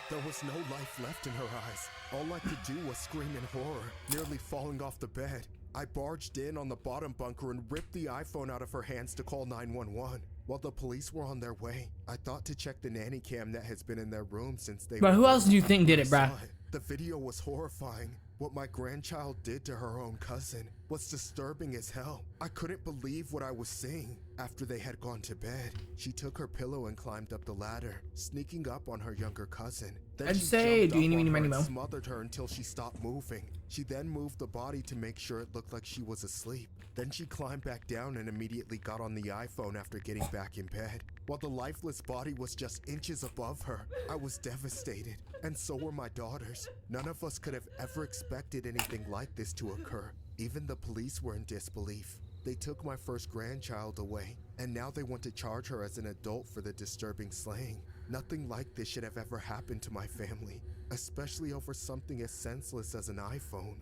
There was no life left in her eyes. All I could do was scream in horror, nearly falling off the bed. I barged in on the bottom bunker and ripped the iPhone out of her hands to call 911. While the police were on their way, I thought to check the nanny cam that has been in their room since they But were who else there. do you think did it, I bruh? saw it. The video was horrifying. What my grandchild did to her own cousin was disturbing as hell. I couldn't believe what I was seeing. After they had gone to bed, she took her pillow and climbed up the ladder, sneaking up on her younger cousin. Then I'd she say, jumped do you up need on me her to and know? smothered her until she stopped moving. She then moved the body to make sure it looked like she was asleep. Then she climbed back down and immediately got on the iPhone after getting back in bed. While the lifeless body was just inches above her, I was devastated, and so were my daughters. None of us could have ever expected anything like this to occur. Even the police were in disbelief. They took my first grandchild away, and now they want to charge her as an adult for the disturbing slaying. Nothing like this should have ever happened to my family, especially over something as senseless as an iPhone.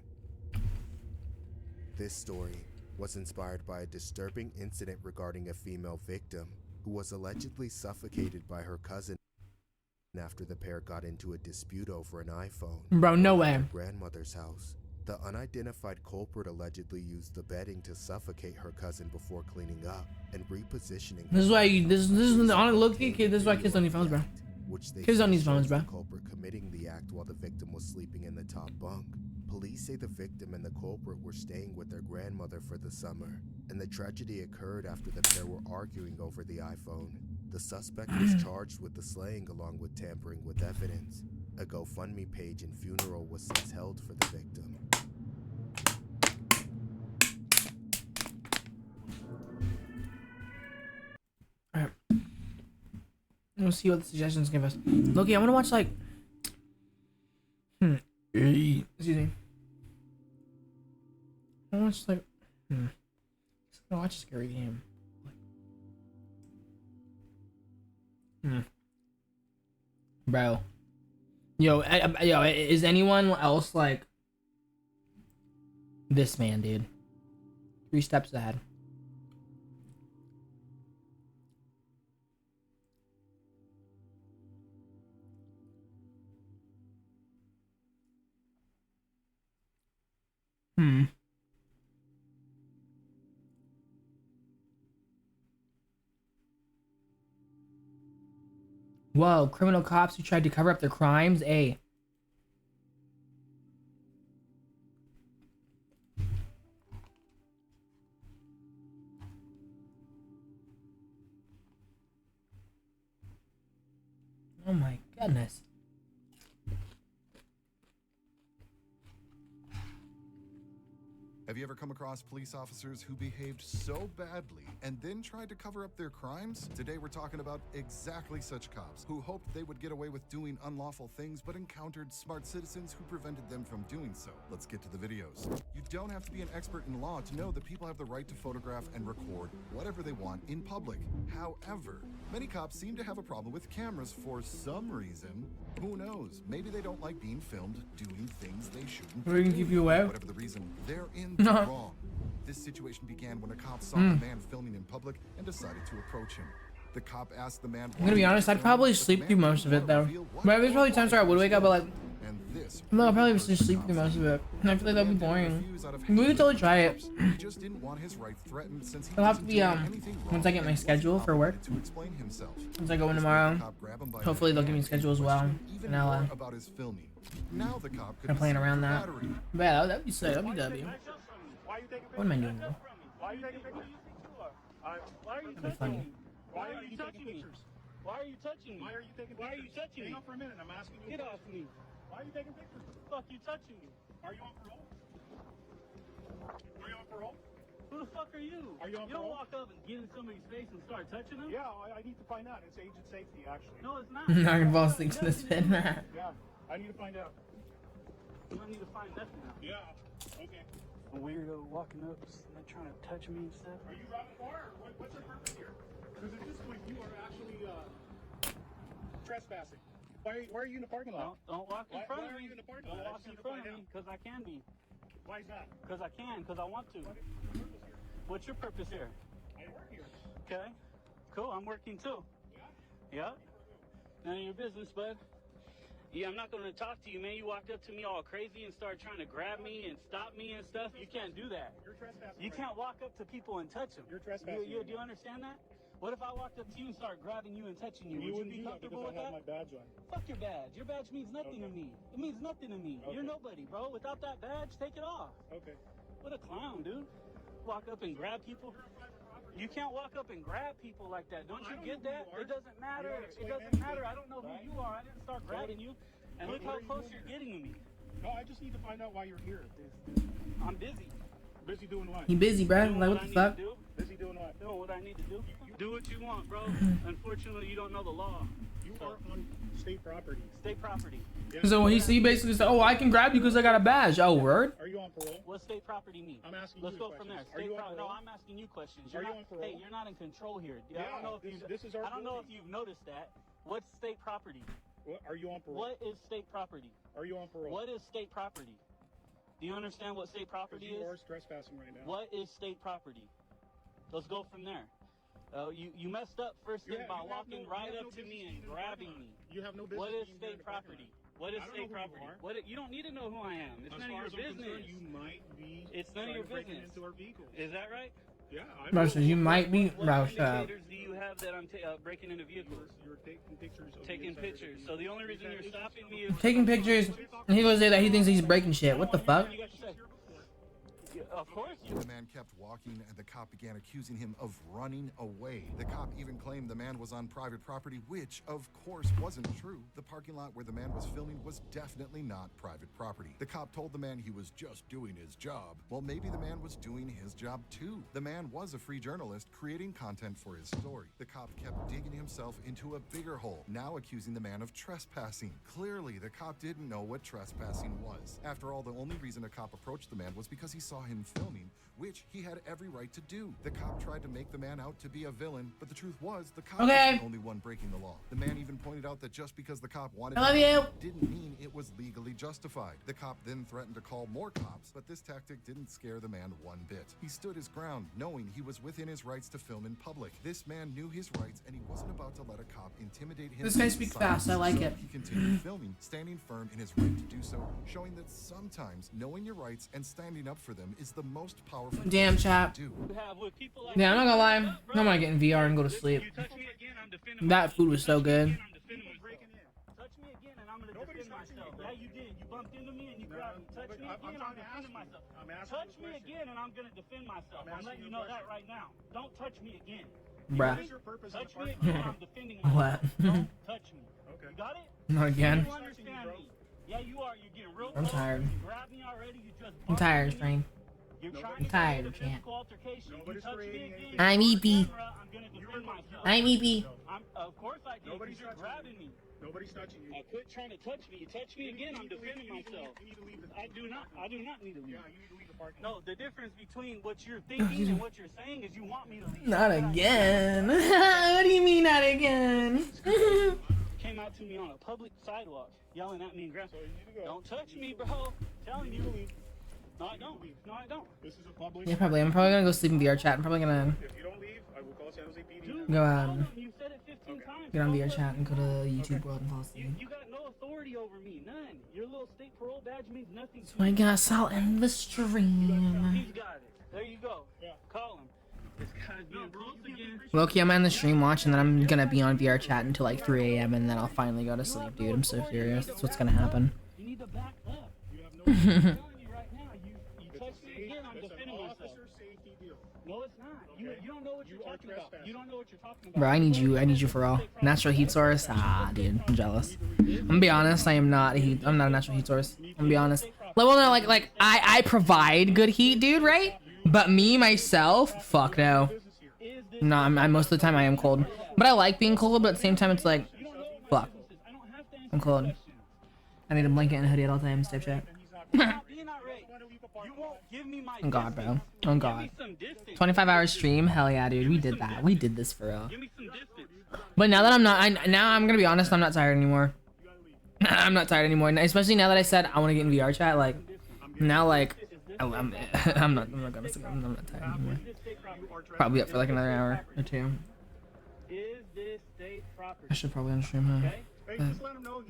This story was inspired by a disturbing incident regarding a female victim who was allegedly suffocated by her cousin after the pair got into a dispute over an iPhone. Bro, no at way. their grandmother's house. The unidentified culprit allegedly used the bedding to suffocate her cousin before cleaning up and repositioning. This is why this is on look kid. This is why kids don't need phones, bro. Kids don't need phones, bro. The culprit committing the act while the victim was sleeping in the top bunk. Police say the victim and the culprit were staying with their grandmother for the summer, and the tragedy occurred after the pair were arguing over the iPhone. The suspect was charged with the slaying along with tampering with evidence. A GoFundMe page and funeral was since held for the victim. Alright. We'll see what the suggestions give us. Loki, I want to watch like... Excuse me. I want to watch like... Just gonna watch a scary game. Bro. Yo, is anyone else like... this man, dude? 3 steps ahead. Whoa, criminal cops who tried to cover up their crimes? Oh my goodness. Have you ever come across police officers who behaved so badly and then tried to cover up their crimes? Today we're talking about exactly such cops who hoped they would get away with doing unlawful things but encountered smart citizens who prevented them from doing so. Let's get to the videos. You don't have to be an expert in law to know that people have the right to photograph and record whatever they want in public. However, many cops seem to have a problem with cameras for some reason. Who knows? Maybe they don't like being filmed doing things they shouldn't We're gonna keep you away. Whatever the reason, they're in the wrong. This situation began when a cop saw a man filming in public and decided to approach him. The cop asked the man. I'm gonna be honest, I'd probably sleep through most of it though. But there's probably times where I would wake up, but like, no, I'll probably just sleep through most of it. I feel like that'd be boring. We could totally try it. It'll have to be once I get my schedule for work. Once I go in tomorrow, hopefully they'll give me a schedule as well, and I'll I'm playing around that. But yeah, that'd be sick. That'd be W. What am I doing though? That'd be funny. Why are you touching me? Why are you touching me? Why are you taking pictures? Why are you touching me? Hang on for a minute. I'm asking you. Get off me. Why are you taking pictures? What the fuck are you touching me? Are you on parole? Are you on parole? Who the fuck are you? Are you on parole? You don't walk up and get in somebody's face and start touching them? Yeah, I need to find out. It's agent safety, actually. No, it's not. I'm not gonna fall asleep to this bed. Yeah, I need to find out. You don't need to find nothing out. Yeah, okay. A weirdo walking up and trying to touch me and stuff. Are you robbing a bar? What's your purpose here? Because at this point, you are actually trespassing. Why are you in the parking lot? Don't walk in front of me. Why are you in the parking lot? Don't walk in front of me, because I can be. Why is that? Because I can, because I want to. What's your purpose here? I work here. Okay, cool, I'm working too. Yeah? None of your business, bud. Yeah, I'm not going to talk to you, man. You walked up to me all crazy and started trying to grab me and stop me and stuff. You can't do that. You're trespassing. You can't walk up to people and touch them. You're trespassing. Do you understand that? What if I walked up to you and started grabbing you and touching you? Would you be comfortable with that? I have my badge on. Fuck your badge. Your badge means nothing to me. It means nothing to me. Okay. You're nobody, bro. Without that badge, take it off. Okay. What a clown, dude. Walk up and grab people. You can't walk up and grab people like that. Don't you get that? It doesn't matter. It doesn't matter. I don't know who you are. I didn't start grabbing you. And look how close you're getting to me. No, I just need to find out why you're here. I'm busy. Busy doing what? You busy, bro? Like, what the fuck? Busy doing what? Doing what I need to do. Do what you want, bro. Unfortunately, you don't know the law. You are on state property. State property. Yeah. So he basically said, "Oh, I can grab you because I got a badge." Oh, word? Are you on parole? What state property mean? I'm asking. Let's go from there. State property. No, I'm asking you questions. Are you on parole? Hey, you're not in control here. Yeah, I don't know if this is our. I don't know if you've noticed that. What's state property? What, are you on parole? What is state property? Are you on parole? What is state property? Do you understand what state property is? You are trespassing right now. What is state property? Let's go from there. You messed up first thing by walking right up to me and grabbing me. You have no business. What is state property? What is state property? You don't need to know who I am. It's none of your business. You might be. It's none of your business. Into our vehicles. Is that right? Yeah. Bro, so you might be. Bro, shut up. Do you have that I'm breaking into vehicles? You're taking pictures. Taking pictures. So the only reason you're stopping me is Taking pictures, and he goes there that he thinks he's breaking shit. What the fuck? Of course. The man kept walking, and the cop began accusing him of running away. The cop even claimed the man was on private property, which, of course, wasn't true. The parking lot where the man was filming was definitely not private property. The cop told the man he was just doing his job. Well, maybe the man was doing his job too. The man was a free journalist creating content for his story. The cop kept digging himself into a bigger hole, now accusing the man of trespassing. Clearly, the cop didn't know what trespassing was. After all, the only reason a cop approached the man was because he saw him filming, which he had every right to do. The cop tried to make the man out to be a villain, but the truth was the cop was the only one breaking the law. The man even pointed out that just because the cop wanted to didn't mean it was legally justified. The cop then threatened to call more cops, but this tactic didn't scare the man one bit. He stood his ground, knowing he was within his rights to film in public. This man knew his rights, and he wasn't about to let a cop intimidate him. This guy speaks fast, I like it. He continued filming, standing firm in his right to do so, showing that sometimes knowing your rights and standing up for them is the most powerful. Damn, chat. Yeah, I'm not gonna lie. I'm gonna get in VR and go to sleep. That food was so good. Touch me again and I'm gonna defend myself. Yeah, you did. You bumped into me and you grabbed me. Touch me again, I'm defending myself. Touch me again and I'm gonna defend myself. I'm letting you know that right now. Don't touch me again. Bruh. Touch me again, I'm defending myself. What? Don't touch me. You got it? Not again. You understand me? Yeah, you are. You're getting real I'm close. tired. You grabbed me already. You just I'm tired, Strain. I'm tired, I can't. I'm EP. I'm EP. Of course I did. You're grabbing me. Nobody's touching you. Quit trying to touch me. You touch me again, I'm defending myself. I do not need to leave. Yeah, you need to leave the parking lot. No, the difference between what you're thinking and what you're saying is you want me to leave. Not again. What do you mean, not again? Came out to me on a public sidewalk, yelling at me and grabbing. Don't touch me, bro. Telling you to leave. No, I don't. No, I don't. This is a public. Yeah, probably. I'm probably gonna go sleep in VR chat. I'm probably gonna If you don't leave, I will call San Jose PD. go You said it 15 times. get on VR chat and go to YouTube World and fall asleep. You got no authority over me. None. Your little state parole badge means nothing to So I guess I'll end the stream. He's got it. There you go. Yeah. Call him. This guy's being close again. Loki, I'm on the stream watch and then I'm gonna be on VR chat until like 3 a.m. and then I'll finally go to sleep, dude. I'm so serious. That's what's gonna happen. You need to back up. You have no. I'm telling you right now. You touch me again, I'm defending myself. No, it's not. You don't know what you're talking about. You don't know what you're talking about. Bro, I need you for all. Natural heat source? Ah, dude, I'm jealous. I'm gonna be honest, I'm not a natural heat source. I'm gonna be honest. Well, no, like I provide good heat, dude, right? But me, myself, fuck no. No, I'm most of the time I am cold. But I like being cold, but at the same time it's like, fuck. I'm cold. I need a blanket and a hoodie at all times, type shit. Oh god, bro. Oh god. 25 hours stream? Hell yeah, dude. We did that. We did this for real. But now that I'm not, now I'm gonna be honest, I'm not tired anymore. I'm not tired anymore. Especially now that I said I want to get in VR chat. Like, now, like, I'm not tired anymore. Probably up for like another hour or two. I should probably unstream, huh?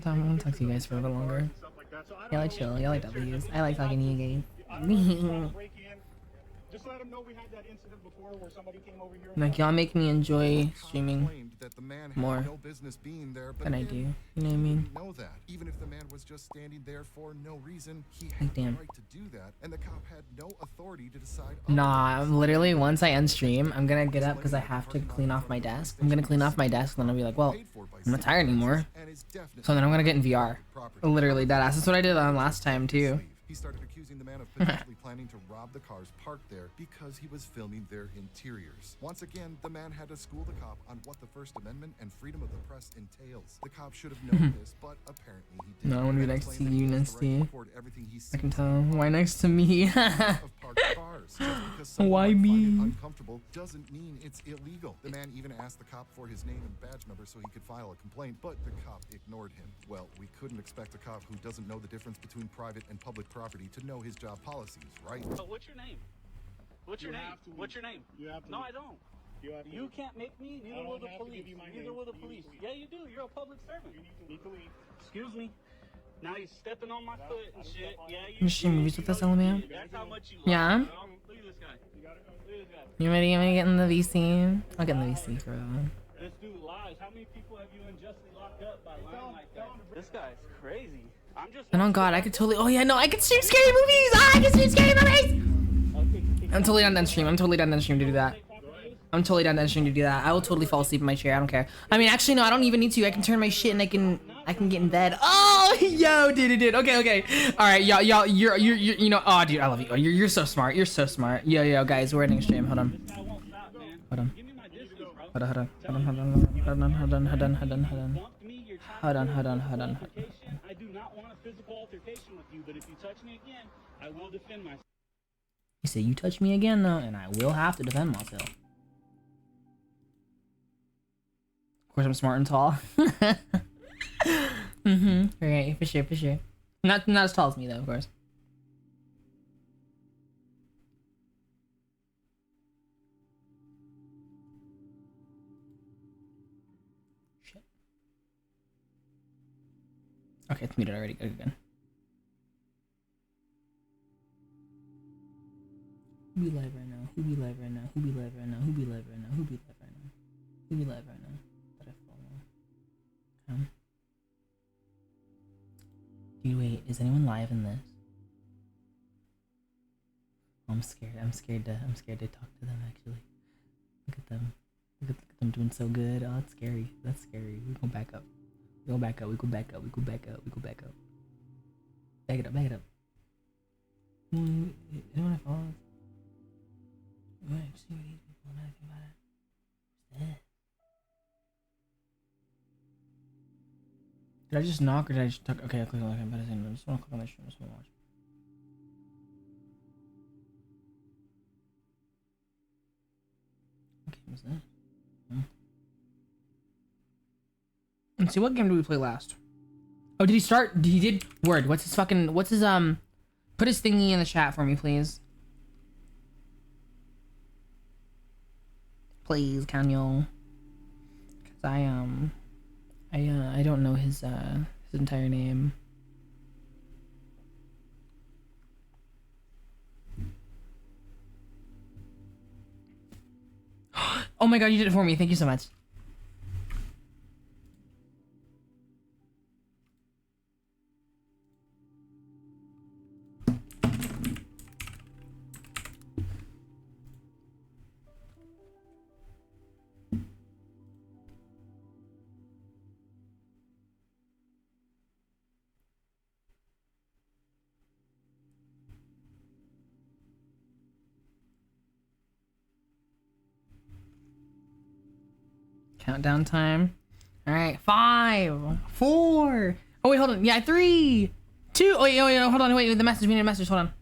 I want to talk to you guys for a little longer. Yeah, like chill. Yeah, like W's. I like talking to you guys. Just let them know we had that incident before where somebody came over here. Like, y'all make me enjoy streaming more no business being there, but than I do. You know what I mean? Know that even if the man was just standing there for no reason, he Like, had the damn. right to do that, and the cop had no authority to decide. Nah, literally, once I end stream, I'm gonna get up because I have to clean off my desk. I'm gonna clean off my desk, and then I'll be like, well, I'm not tired anymore. So then I'm gonna get in VR. Literally, deadass. That's what I did last time, too. He started accusing the man of potentially planning to rob the cars parked there because he was filming their interiors. Once again, the man had to school the cop on what the First Amendment and freedom of the press entails. The cop should have known this, but apparently he didn't. No, I want to be next to you, Nesty. I can tell. sees Why next to me? of parked cars. Just because someone Why might find me? it uncomfortable doesn't mean it's illegal. The man even asked the cop for his name and badge number so he could file a complaint, but the cop ignored him. Well, we couldn't expect a cop who doesn't know the difference between private and public property to know his job policies, right? So what's your name? What's your name? What's your name? No, I don't. You can't make me. Neither will the police. Neither will the police. Yeah, you do. You're a public servant. You need to leave. Excuse me. Now you're stepping on my foot and shit. Yeah, You stream movies with us, man? That's how much you Yeah? Look at this guy. Look at this guy. You ready? I'm gonna get in the VC. I'll get in the VC, bro. This dude lies. How many people have you unjustly locked up by lying like that? This guy's crazy. I'm just. And oh god, I could totally. Oh yeah, no, I could stream scary movies. Ah, I can stream scary movies. I'm totally down to stream. I'm totally down to stream to do that. I'm totally down to stream to do that. I will totally fall asleep in my chair. I don't care. I mean, actually, no, I don't even need to. I can turn my shit and I can get in bed. Oh, yo, dude. Okay. All right, y'all, you're, you know. Oh, dude, I love you. Oh, you're so smart. You're so smart. Yo, guys, we're ending a stream. Hold on. Hold on. I do not want a physical altercation with you, but if you touch me again, I will defend myself. You say you touch me again, though, and I will have to defend myself. Of course, I'm smart and tall. Right, for sure. Not as tall as me, though, of course. Shit. Okay, it's muted already. Good. Who be live right now? Who be live right now? That I follow. Dude, wait, is anyone live in this? Oh, I'm scared. I'm scared to talk to them. Actually, look at them. Look at them doing so good. Oh, that's scary. We go back up. Back it up. Anyone I follow? What? Just see what these people know anything about it. What's this? Did I just knock or did I just talk? Okay, I click on that. I just want to click on that stream. I just want to watch. What game is that? Let's see, what game did we play last? Oh, did he start? He did. Word. What's his put his thingy in the chat for me, please. Please, can you? Cause I don't know his entire name. Oh my god, you did it for me. Thank you so much. Countdown time. All right, 5, 4. Oh wait, hold on. Yeah, 3, 2. Oh wait, hold on. Wait, the message. We need a message. Hold on.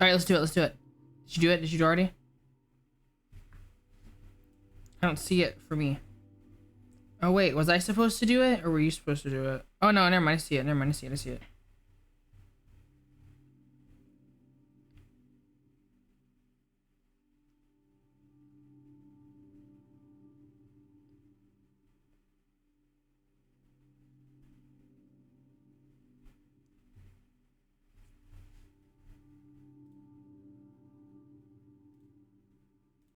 All right, let's do it. Did you do it? Did you do it already? I don't see it for me. Oh wait, was I supposed to do it or were you supposed to do it? Oh no, never mind. I see it.